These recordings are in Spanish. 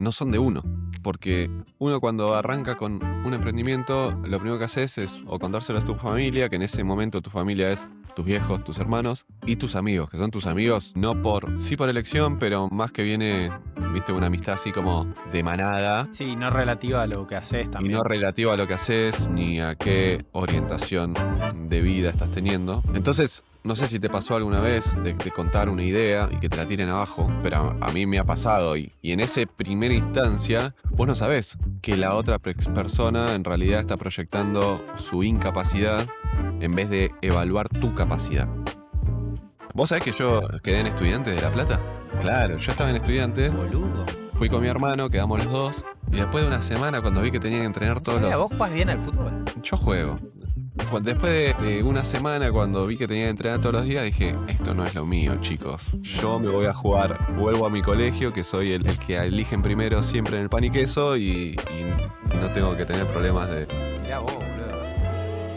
no son de uno. Porque uno cuando arranca con un emprendimiento, lo primero que haces es o contárselo a tu familia, que en ese momento tu familia es tus viejos, tus hermanos y tus amigos, que son tus amigos no sí por elección, pero más que viene, viste, una amistad así como de manada Sí, no relativa a lo que haces y no también. relativa a lo que haces ni a qué orientación de vida estás teniendo. Entonces, no sé si te pasó alguna vez de contar una idea y que te la tiren abajo, pero a mí me ha pasado y en esa primera instancia vos no sabés que la otra persona en realidad está proyectando su incapacidad en vez de evaluar tu capacidad. ¿Vos sabés que yo quedé en Estudiantes de La Plata? Claro, yo estaba en Estudiantes, Boludo. fui con mi hermano, quedamos los dos, y después de una semana cuando vi que tenía que entrenar No todos sabía, los... vos jugás bien al fútbol. Yo juego. Después de una semana, cuando vi que tenía que entrenar todos los días, dije, esto no es lo mío, chicos. Yo me voy a jugar, vuelvo a mi colegio, que soy el que eligen primero siempre en el pan y queso, y no tengo que tener problemas de... Mirá vos, boludo.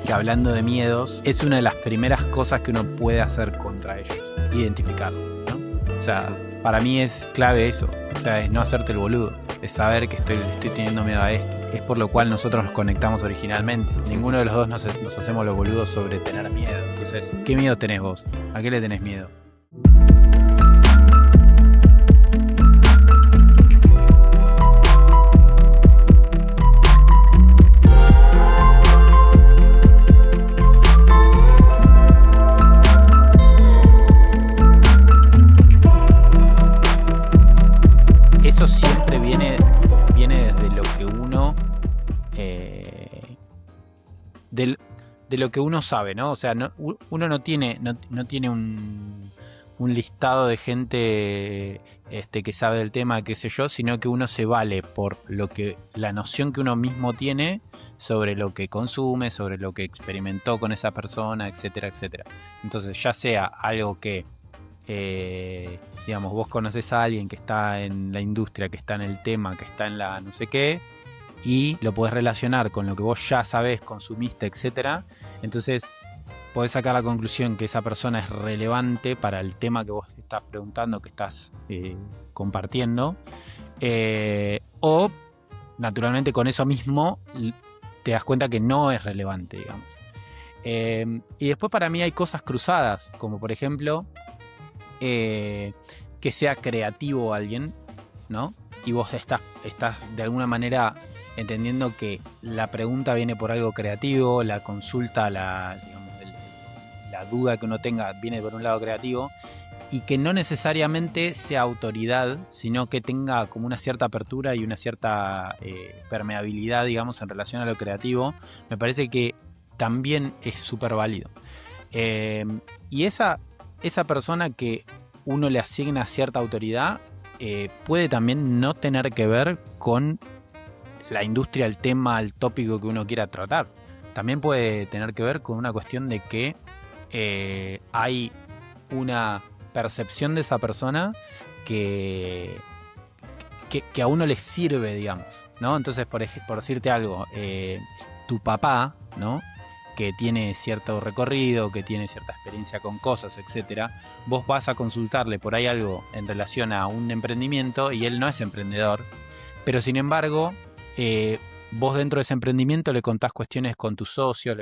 Que hablando de miedos, es una de las primeras cosas que uno puede hacer contra ellos. Identificarlo, ¿no? O sea, para mí es clave eso. O sea, es no hacerte el boludo. Es saber que estoy teniendo miedo a esto. Es por lo cual nosotros nos conectamos originalmente. Ninguno de los dos nos hacemos los boludos sobre tener miedo. Entonces, ¿qué miedo tenés vos? ¿A qué le tenés miedo? Eso siempre viene desde lo que uno de lo que uno sabe, ¿no? O sea, uno no tiene un listado de gente que sabe del tema, qué sé yo, sino que uno se vale por la noción que uno mismo tiene sobre lo que consume, sobre lo que experimentó con esa persona, etcétera, etcétera. Entonces, ya sea algo que digamos, vos conoces a alguien que está en la industria, que está en el tema, que está en la no sé qué, y lo podés relacionar con lo que vos ya sabés, consumiste, etcétera. Entonces podés sacar la conclusión que esa persona es relevante para el tema que vos estás preguntando, que estás compartiendo. O, naturalmente, con eso mismo te das cuenta que no es relevante, digamos. Y después para mí hay cosas cruzadas, como por ejemplo que sea creativo alguien, ¿no? Y vos estás de alguna manera entendiendo que la pregunta viene por algo creativo, la consulta, digamos, la duda que uno tenga viene por un lado creativo, y que no necesariamente sea autoridad, sino que tenga como una cierta apertura y una cierta permeabilidad, digamos, en relación a lo creativo, me parece que también es súper válido. Y esa persona que uno le asigna cierta autoridad puede también no tener que ver con la industria, el tema, el tópico que uno quiera tratar. También puede tener que ver con una cuestión de que hay una percepción de esa persona que a uno le sirve, digamos, ¿no? Entonces, por decirte algo, tu papá, ¿no? Que tiene cierto recorrido, que tiene cierta experiencia con cosas, etcétera, vos vas a consultarle por ahí algo en relación a un emprendimiento y él no es emprendedor, pero sin embargo, vos dentro de ese emprendimiento le contás cuestiones con tus socios,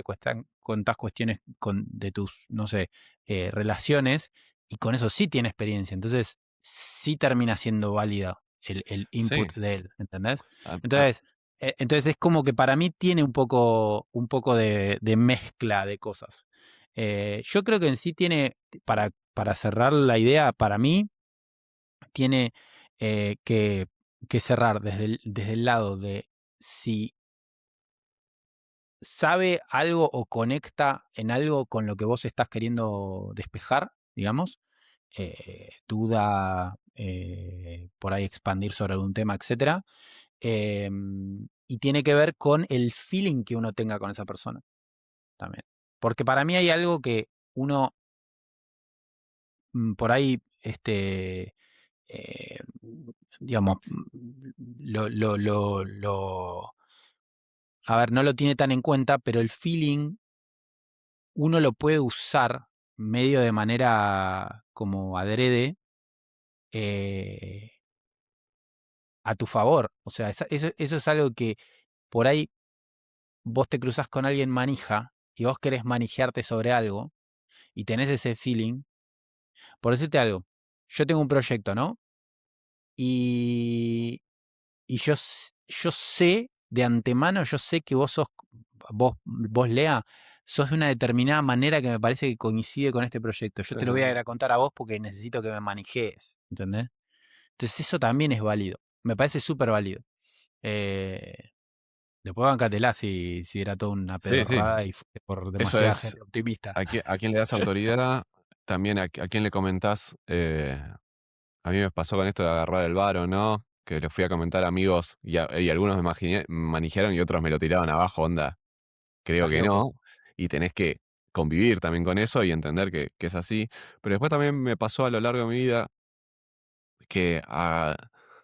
contás cuestiones de tus, no sé, relaciones, y con eso sí tiene experiencia. Entonces, sí termina siendo válida el Sí. input de él, ¿entendés? a- a- Entonces es como que para mí tiene un poco de mezcla de cosas. Yo creo que en sí tiene, para cerrar la idea, para mí, tiene que cerrar desde el lado de si sabe algo o conecta en algo con lo que vos estás queriendo despejar, digamos, duda, por ahí expandir sobre algún tema, etcétera. Y tiene que ver con el feeling que uno tenga con esa persona también. Porque para mí hay algo que uno por ahí, eh, digamos, a ver, no lo tiene tan en cuenta, pero el feeling uno lo puede usar medio de manera como adrede, eh, a tu favor. O sea, eso es algo que por ahí vos te cruzás con alguien manija y vos querés manijearte sobre algo y tenés ese feeling. Por decirte algo, yo tengo un proyecto, ¿no? Y, yo sé de antemano, yo sé que vos Lea, sos de una determinada manera que me parece que coincide con este proyecto. Yo Sí. te lo voy a ir a contar a vos porque necesito que me manejes, ¿entendés? Entonces eso también es válido. Me parece súper válido. Eh, Después bancatela si era toda una Sí, sí. pedorrada y fue por Eso demasiada es gente optimista. a quién le das autoridad, también a quién le comentás. A mí me pasó con esto de agarrar el bar o no, que le fui a comentar a amigos y algunos me manejaron y otros me lo tiraban abajo, onda, creo Estás que loco. no. Y tenés que convivir también con eso y entender que es así. Pero después también me pasó a lo largo de mi vida que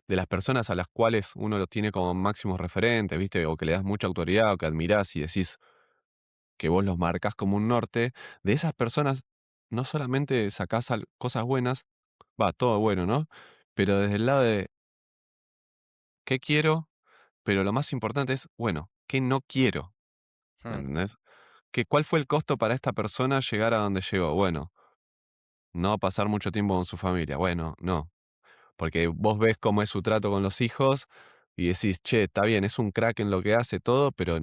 de las personas a las cuales uno los tiene como máximos referentes, ¿viste? O que le das mucha autoridad o que admirás y decís que vos los marcas como un norte, de esas personas no solamente sacás cosas buenas, va, todo bueno, ¿no? Pero desde el lado de qué quiero, pero lo más importante es, bueno, qué no quiero, ¿me Hmm, entendés? ¿Cuál fue el costo para esta persona llegar a donde llegó? Bueno, no pasar mucho tiempo con su familia. Bueno, no. Porque vos ves cómo es su trato con los hijos y decís, che, está bien, es un crack en lo que hace todo, pero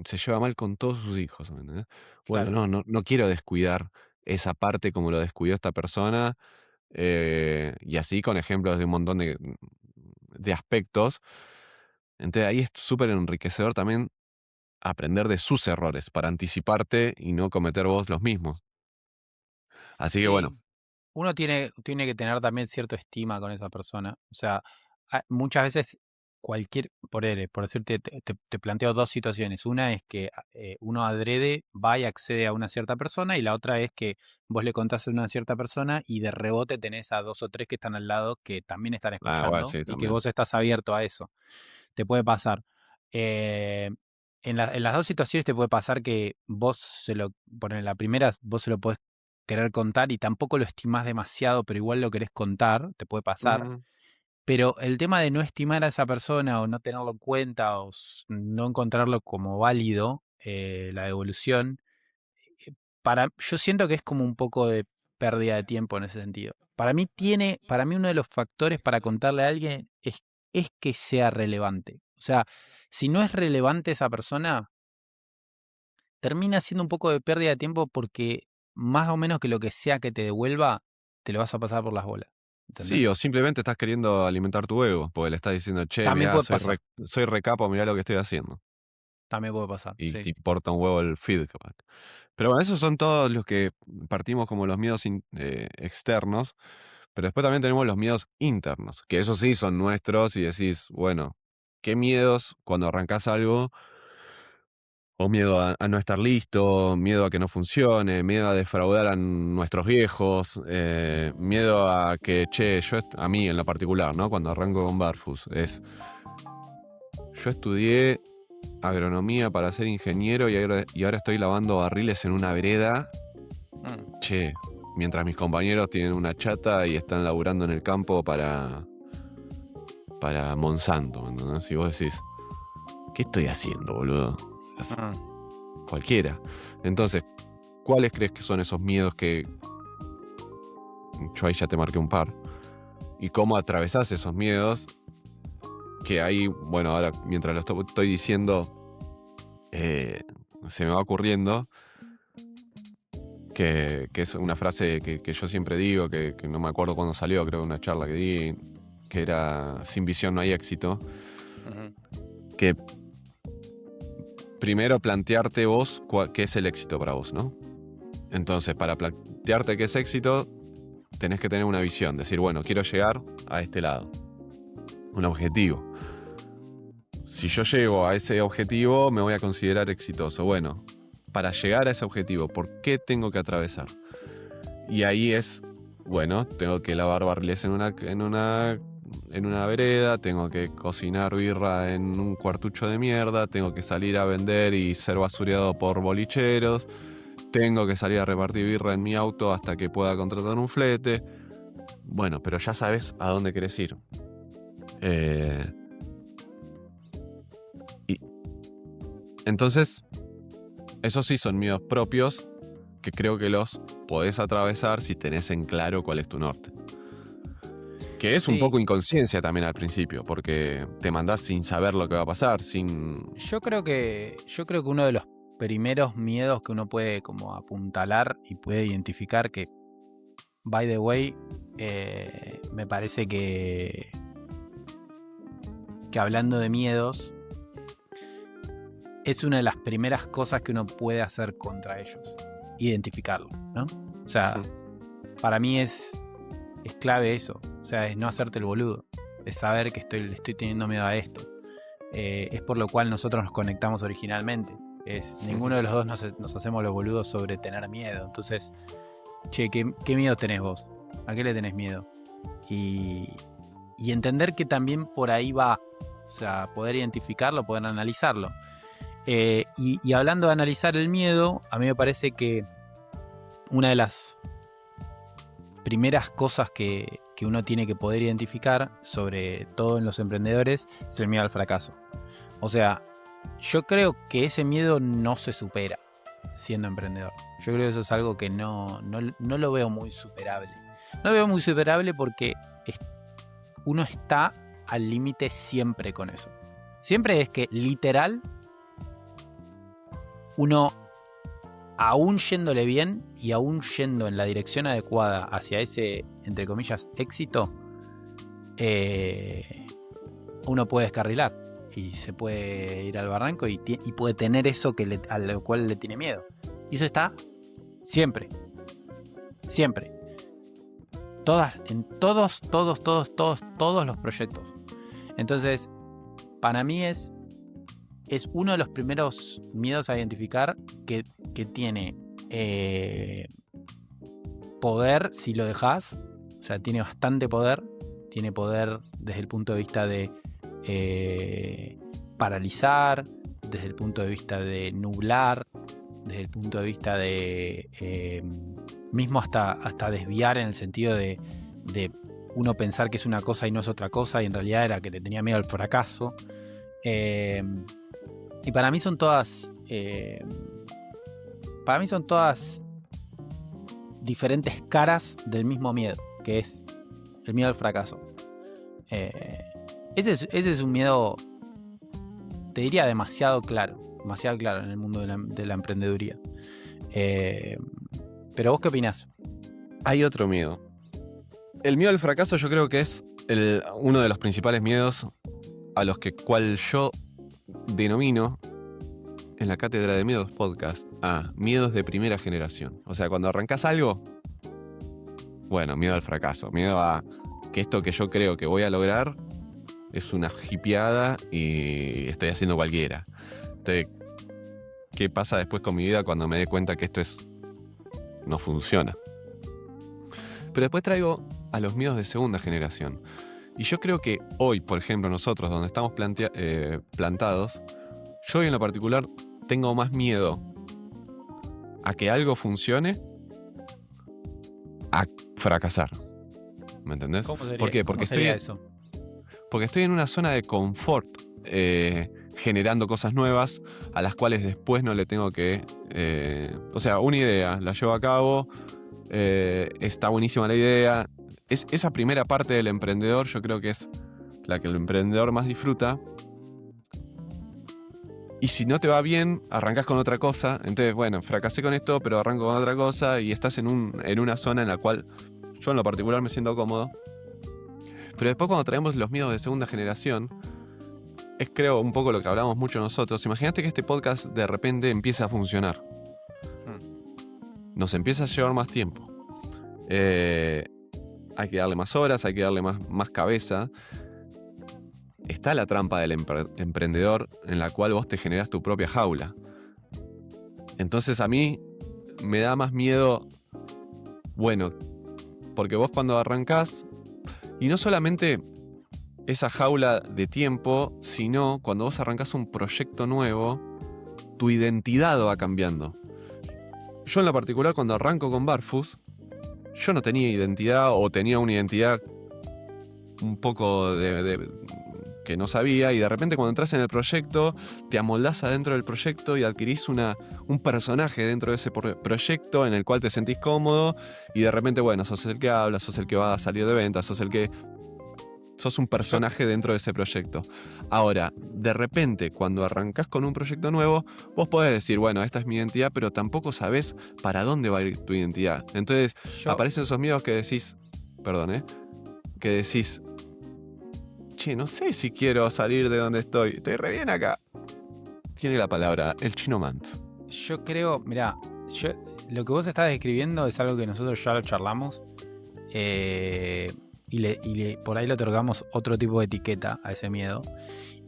se lleva mal con todos sus hijos, ¿me entendés? Bueno, claro. no quiero descuidar esa parte como lo descuidó esta persona, y así con ejemplos de un montón de aspectos. Entonces ahí es súper enriquecedor también aprender de sus errores para anticiparte y no cometer vos los mismos. Así que bueno, Sí, uno tiene que tener también cierta estima con esa persona. O sea, muchas veces por decirte, te planteo dos situaciones. Una es que uno adrede va y accede a una cierta persona y la otra es que vos le contás a una cierta persona y de rebote tenés a dos o tres que están al lado que también están bueno, escuchando sí, y que también. vos estás abierto a eso. Te puede pasar. Eh, en las dos situaciones te puede pasar que en la primera vos se lo podés querer contar y tampoco lo estimás demasiado, pero igual lo querés contar, te puede pasar. Ujú. Pero el tema de no estimar a esa persona o no tenerlo en cuenta o no encontrarlo como válido, la devolución, yo siento que es como un poco de pérdida de tiempo en ese sentido. Para mí uno de los factores para contarle a alguien es que sea relevante. O sea, si no es relevante esa persona, termina siendo un poco de pérdida de tiempo porque más o menos que lo que sea que te devuelva, te lo vas a pasar por las bolas. ¿Entendés? Sí, o simplemente estás queriendo alimentar tu ego, porque le estás diciendo, che, También mirá, puede pasar. soy re capo, mirá lo que estoy haciendo. También puede pasar, Y sí. te importa un huevo el feed, capaz. Pero bueno, esos son todos los que partimos como los miedos externos, pero después también tenemos los miedos internos, que esos sí son nuestros y decís, bueno, ¿qué miedos cuando arrancás algo? O miedo a no estar listo, miedo a que no funcione, miedo a defraudar a nuestros viejos, miedo a que, che, a mí en lo particular, ¿no? Cuando arranco con Barfus, yo estudié agronomía para ser ingeniero y ahora estoy lavando barriles en una vereda, Mm, che, mientras mis compañeros tienen una chata y están laburando en el campo para Monsanto, ¿entendés? Si vos decís, ¿qué estoy haciendo, boludo? mm. Cualquiera. Entonces, ¿cuáles crees que son esos miedos que yo ahí ya te marqué un par? ¿Y cómo atravesás esos miedos? Que ahí, bueno, ahora mientras lo estoy diciendo, se me va ocurriendo que es una frase que yo siempre digo, que no me acuerdo cuándo salió, creo que una charla que di, que era, sin visión no hay éxito, Ujú. que primero plantearte vos qué es el éxito para vos, ¿no? Entonces, para plantearte qué es éxito, tenés que tener una visión, decir, bueno, quiero llegar a este lado, un objetivo. Si yo llego a ese objetivo, me voy a considerar exitoso. Bueno, para llegar a ese objetivo, ¿por qué tengo que atravesar? Y ahí es, bueno, tengo que lavar barriles en una vereda, tengo que cocinar birra en un cuartucho de mierda, tengo que salir a vender y ser basureado por bolicheros, tengo que salir a repartir birra en mi auto hasta que pueda contratar un flete. Bueno, pero ya sabes a dónde querés ir. Y entonces, esos sí son miedos propios que creo que los podés atravesar si tenés en claro cuál es tu norte. Que es un poco inconsciencia también al principio, porque te mandás sin saber lo que va a pasar, sin... Yo creo que uno de los primeros miedos que uno puede como apuntalar y puede identificar, que, by the way, me parece que hablando de miedos, es una de las primeras cosas que uno puede hacer contra ellos, identificarlo, ¿no? O sea, para mí es clave eso. O sea, es no hacerte el boludo. Es saber que le estoy teniendo miedo a esto. Es por lo cual nosotros nos conectamos originalmente. Ninguno de los dos nos hacemos los boludos sobre tener miedo. Entonces, che, ¿qué miedo tenés vos? ¿A qué le tenés miedo? Y entender que también por ahí va. O sea, poder identificarlo, poder analizarlo. Y hablando de analizar el miedo, a mí me parece que una de las primeras cosas que uno tiene que poder identificar, sobre todo en los emprendedores, es el miedo al fracaso. O sea, yo creo que ese miedo no se supera siendo emprendedor. Yo creo que eso es algo que no lo veo muy superable. No lo veo muy superable porque uno está al límite siempre con eso. Siempre es que literal uno, aún yéndole bien y aún yendo en la dirección adecuada hacia ese, entre comillas, éxito, uno puede descarrilar y se puede ir al barranco y puede tener eso a lo cual le tiene miedo. Y eso está siempre. Siempre. En todos los proyectos. Entonces, para mí es uno de los primeros miedos a identificar que tiene poder si lo dejas. O sea, tiene bastante poder. Tiene poder desde el punto de vista de paralizar, desde el punto de vista de nublar, desde el punto de vista de mismo hasta desviar, en el sentido de uno pensar que es una cosa y no es otra cosa, y en realidad era que le tenía miedo al fracaso. Y para mí son todas diferentes caras del mismo miedo, que es el miedo al fracaso. Ese es un miedo, te diría, demasiado claro en el mundo de la emprendeduría. Pero ¿vos qué opinás? Hay otro miedo. El miedo al fracaso yo creo que es uno de los principales miedos a los cual yo denomino en la Cátedra de Miedos Podcast miedos de primera generación. O sea, cuando arrancás algo, bueno, miedo al fracaso, miedo a que esto que yo creo que voy a lograr es una hipeada y estoy haciendo cualquiera. Entonces, ¿qué pasa después con mi vida cuando me dé cuenta que esto no funciona? Pero después traigo a los miedos de segunda generación. Y yo creo que hoy, por ejemplo, nosotros, donde estamos plantados, yo hoy en lo particular tengo más miedo a que algo funcione a fracasar. ¿Me entendés? ¿Por qué? Porque estoy en una zona de confort, generando cosas nuevas a las cuales después no le tengo que... o sea, una idea, la llevo a cabo, está buenísima la idea. Esa primera parte del emprendedor yo creo que es la que el emprendedor más disfruta. Y si no te va bien, arrancás con otra cosa. Entonces, bueno, fracasé con esto, pero arranco con otra cosa y estás en una zona en la cual yo en lo particular me siento cómodo. Pero después cuando traemos los miedos de segunda generación, es creo un poco lo que hablamos mucho nosotros. Imagínate que este podcast de repente empieza a funcionar. Nos empieza a llevar más tiempo. Hay que darle más horas, hay que darle más cabeza. Está la trampa del emprendedor en la cual vos te generás tu propia jaula. Entonces a mí me da más miedo, bueno, porque vos cuando arrancás, y no solamente esa jaula de tiempo, sino cuando vos arrancás un proyecto nuevo, tu identidad va cambiando. Yo en lo particular cuando arranco con Barfus, yo no tenía identidad, o tenía una identidad un poco que no sabía, y de repente cuando entras en el proyecto te amoldás adentro del proyecto y adquirís un personaje dentro de ese proyecto en el cual te sentís cómodo, y de repente, bueno, sos el que habla, sos el que va a salir de ventas, sos un personaje dentro de ese proyecto. Ahora, de repente, cuando arrancás con un proyecto nuevo, vos podés decir, bueno, esta es mi identidad, pero tampoco sabés para dónde va a ir tu identidad. Entonces, aparecen esos miedos que decís, perdón, que decís, che, no sé si quiero salir de donde estoy re bien acá. Tiene la palabra, el chino manto. Yo creo, mirá, lo que vos estás describiendo es algo que nosotros ya lo charlamos, y por ahí le otorgamos otro tipo de etiqueta a ese miedo.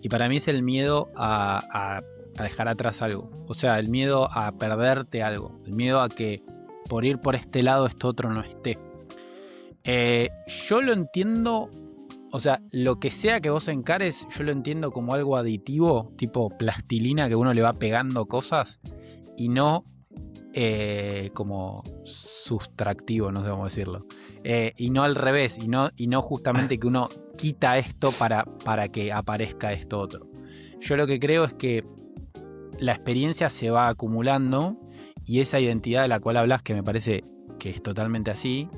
Y para mí es el miedo a dejar atrás algo. O sea, el miedo a perderte algo. El miedo a que por ir por este lado esto otro no esté. Yo lo entiendo, o sea, lo que sea que vos encares, yo lo entiendo como algo aditivo, tipo plastilina, que uno le va pegando cosas, y no como sustractivo, no sé cómo decirlo. Y no al revés, y no justamente que uno quita esto para que aparezca esto otro. Yo lo que creo es que la experiencia se va acumulando, y esa identidad de la cual hablas, que me parece que es totalmente así,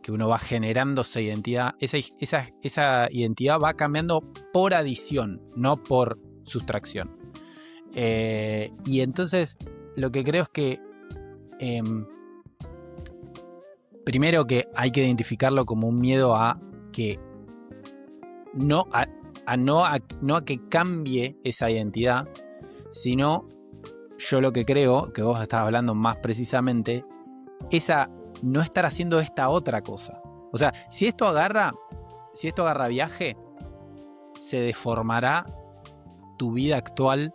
que uno va generando esa identidad, esa identidad va cambiando por adición, no por sustracción. Y entonces lo que creo es que primero que hay que identificarlo como un miedo a que no a que cambie esa identidad, sino, yo lo que creo, que vos estás hablando más precisamente, esa no estar haciendo esta otra cosa. O sea, si esto agarra viaje, se deformará tu vida actual,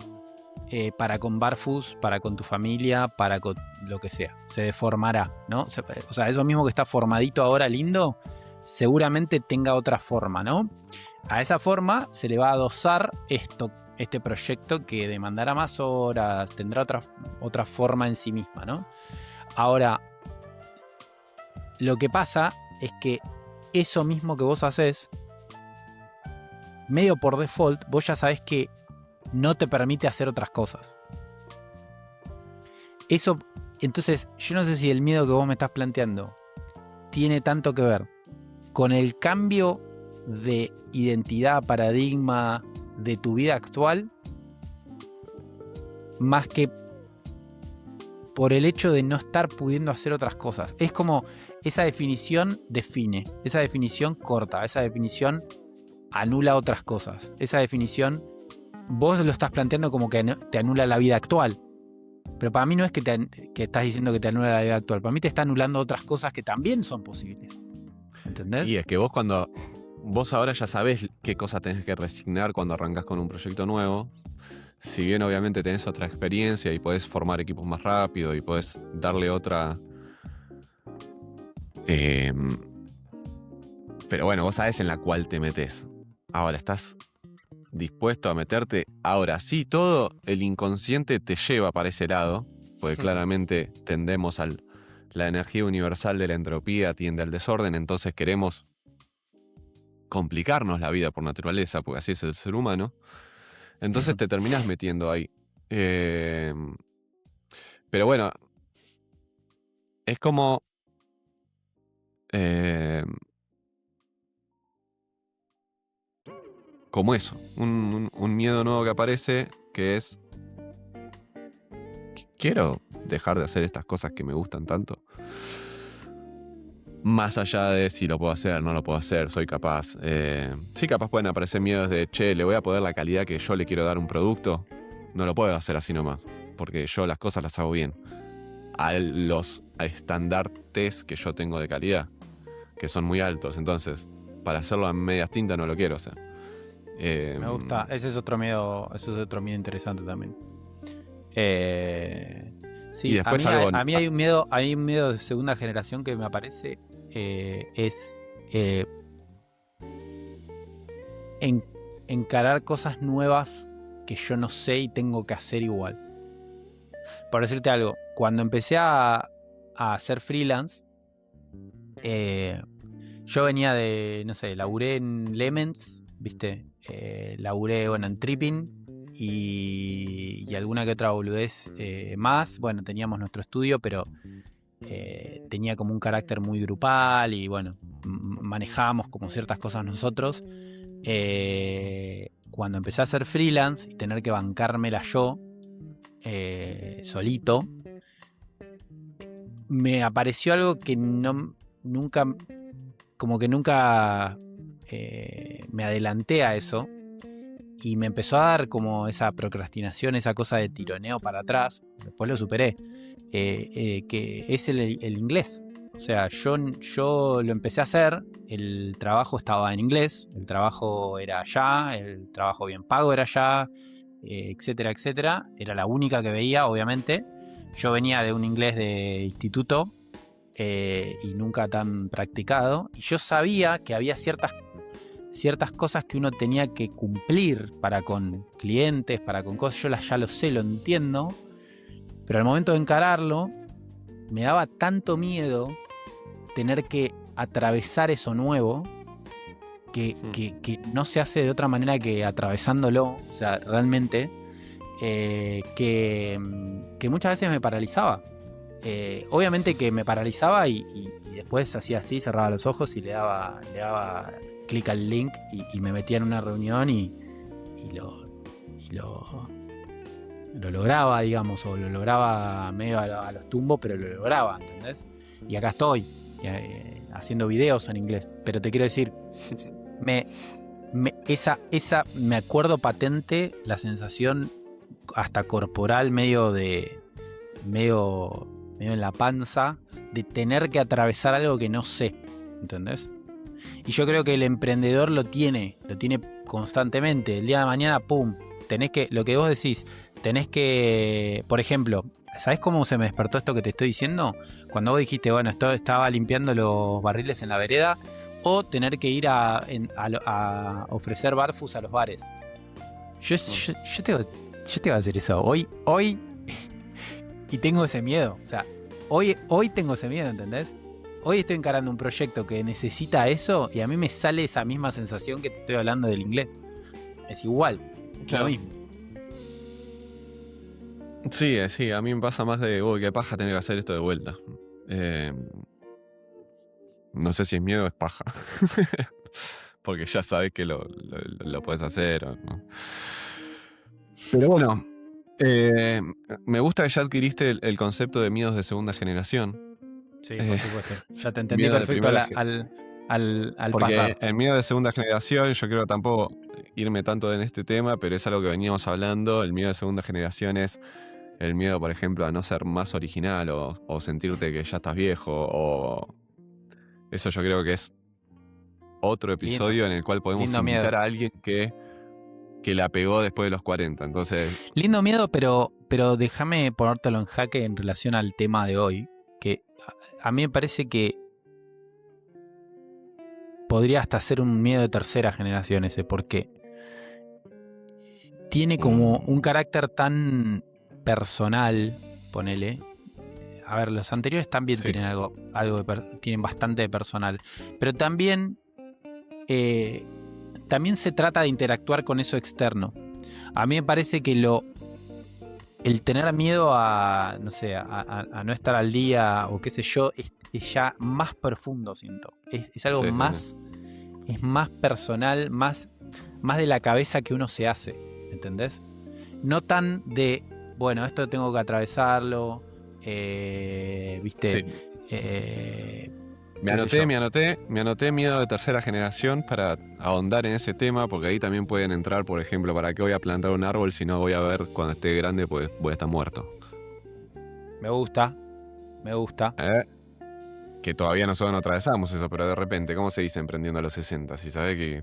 para con Barfus, para con tu familia, para con lo que sea. Se deformará, ¿no? O sea, eso mismo que está formadito ahora lindo, seguramente tenga otra forma, ¿no? A esa forma se le va a adosar este proyecto, que demandará más horas, tendrá otra forma en sí misma, ¿no? Ahora, lo que pasa es que eso mismo que vos haces, medio por default, vos ya sabés que no te permite hacer otras cosas. Eso, entonces, yo no sé si el miedo que vos me estás planteando tiene tanto que ver con el cambio de identidad, paradigma de tu vida actual, más que por el hecho de no estar pudiendo hacer otras cosas. Es como esa definición define, esa definición corta, esa definición anula otras cosas, esa definición vos lo estás planteando como que te anula la vida actual. Pero para mí no es que estás diciendo que te anula la vida actual. Para mí te está anulando otras cosas que también son posibles. ¿Entendés? Y es que vos ahora ya sabés qué cosa tenés que resignar cuando arrancás con un proyecto nuevo. Si bien obviamente tenés otra experiencia y podés formar equipos más rápido y podés darle otra... pero bueno, vos sabés en la cual te metés. Ahora estás dispuesto a meterte. Ahora sí, todo el inconsciente te lleva para ese lado, porque claramente tendemos la energía universal de la entropía tiende al desorden, entonces queremos complicarnos la vida por naturaleza, porque así es el ser humano. Entonces te terminás metiendo ahí. Pero bueno, es como... como eso, un miedo nuevo que aparece, que es, quiero dejar de hacer estas cosas que me gustan tanto. Más allá de si lo puedo hacer, no lo puedo hacer, soy capaz. Sí, capaz pueden aparecer miedos de, che, le voy a poder la calidad que yo le quiero dar a un producto. No lo puedo hacer así nomás, porque yo las cosas las hago bien. A los estandartes que yo tengo de calidad, que son muy altos. Entonces, para hacerlo a medias tintas no lo quiero hacer. Me gusta, ese es otro miedo interesante también. Sí, y después a mí hay un miedo de segunda generación que me aparece, es encarar cosas nuevas que yo no sé y tengo que hacer igual. Por decirte algo, cuando empecé a hacer freelance, Yo venía de, no sé, laburé en Lemons, ¿viste? Laburé, bueno, en Tripping y alguna que otra boludez más. Bueno, teníamos nuestro estudio, pero tenía como un carácter muy grupal y bueno, manejábamos como ciertas cosas nosotros. Cuando empecé a hacer freelance y tener que bancármela yo solito, me apareció algo que nunca me adelanté a eso y me empezó a dar como esa procrastinación, esa cosa de tironeo para atrás. Después lo superé, que es el inglés. O sea, yo lo empecé a hacer, el trabajo estaba en inglés, el trabajo era allá, el trabajo bien pago era allá, etcétera, etcétera. Era la única que veía, obviamente. Yo venía de un inglés de instituto y nunca tan practicado. Y yo sabía que había ciertas cosas que uno tenía que cumplir para con clientes, para con cosas. Yo ya lo sé, lo entiendo. Pero al momento de encararlo, me daba tanto miedo tener que atravesar eso nuevo que no se hace de otra manera que atravesándolo. O sea, realmente que muchas veces me paralizaba. Obviamente que me paralizaba y después hacía así, cerraba los ojos y le daba clic al link y me metía en una reunión y lo lograba, digamos, o lo lograba medio a los tumbos, pero lo lograba, ¿entendés? Y acá estoy haciendo videos en inglés, pero te quiero decir, esa me acuerdo patente la sensación hasta corporal medio en la panza de tener que atravesar algo que no sé, ¿entendés? Y yo creo que el emprendedor lo tiene constantemente. El día de mañana, pum, tenés que, lo que vos decís, tenés que, por ejemplo, ¿sabés cómo se me despertó esto que te estoy diciendo? Cuando vos dijiste, bueno, estaba limpiando los barriles en la vereda, o tener que ir a ofrecer barfus a los bares. Yo te voy a hacer eso hoy y tengo ese miedo. O sea, hoy tengo ese miedo, ¿entendés? Hoy estoy encarando un proyecto que necesita eso y a mí me sale esa misma sensación que te estoy hablando del inglés. Es igual, claro. Lo mismo. Sí, a mí me pasa más de, uy, qué paja tener que hacer esto de vuelta. No sé si es miedo o es paja. Porque ya sabes que lo puedes hacer. ¿No? Pero bueno, me gusta que ya adquiriste el concepto de miedos de segunda generación. Sí, por supuesto. Ya te entendí perfecto al porque pasar. El miedo de segunda generación, yo creo tampoco irme tanto en este tema, pero es algo que veníamos hablando. El miedo de segunda generación es el miedo, por ejemplo, a no ser más original o sentirte que ya estás viejo. O eso yo creo que es otro episodio en el cual podemos invitar a alguien que la pegó después de los 40. Entonces, lindo miedo, pero déjame ponértelo en jaque en relación al tema de hoy. Que a mí me parece que podría hasta ser un miedo de tercera generación ese, porque tiene como un carácter tan personal, ponele. A ver, los anteriores también tienen tienen bastante de personal, pero también se trata de interactuar con eso externo. A mí me parece que el tener miedo a, no sé, a no estar al día o qué sé yo, es ya más profundo, siento. Es algo más, es más personal, más de la cabeza que uno se hace, ¿entendés? No tan de, bueno, esto tengo que atravesarlo, ¿viste? Sí. Me anoté miedo de tercera generación para ahondar en ese tema, porque ahí también pueden entrar, por ejemplo, ¿para qué voy a plantar un árbol si no voy a ver cuando esté grande, pues voy a estar muerto? Me gusta. Que todavía nosotros no atravesamos eso, pero de repente, ¿cómo se dice emprendiendo a los 60? Si sabe que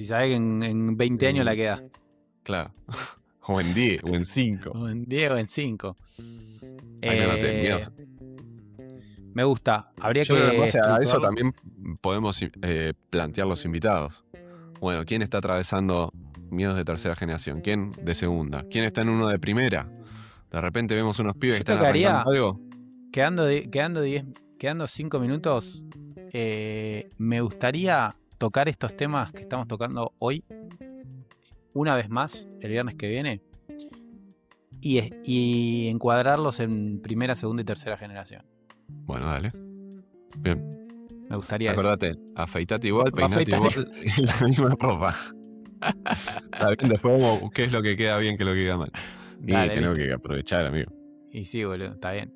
en 20 años la queda. Claro. O en 10, o en 5. O en 10 o en 5. Ahí me anoté, miedo. Me gusta. Habría Yo que. creo que en base a eso también podemos plantear los invitados. Bueno, ¿quién está atravesando miedos de tercera generación? ¿Quién de segunda? ¿Quién está en uno de primera? De repente vemos unos pibes que están arrancando algo. Quedando 5 minutos, me gustaría tocar estos temas que estamos tocando hoy una vez más el viernes que viene y encuadrarlos en primera, segunda y tercera generación. Bueno, dale. Bien. Me gustaría Acordate, afeitate igual, peinate Afeitate. igual, y la misma ropa. Está bien, después vemos qué es lo que queda bien, qué es lo que queda mal. Y Dale, tengo listo. que aprovechar, amigo. Y sí, boludo, está bien.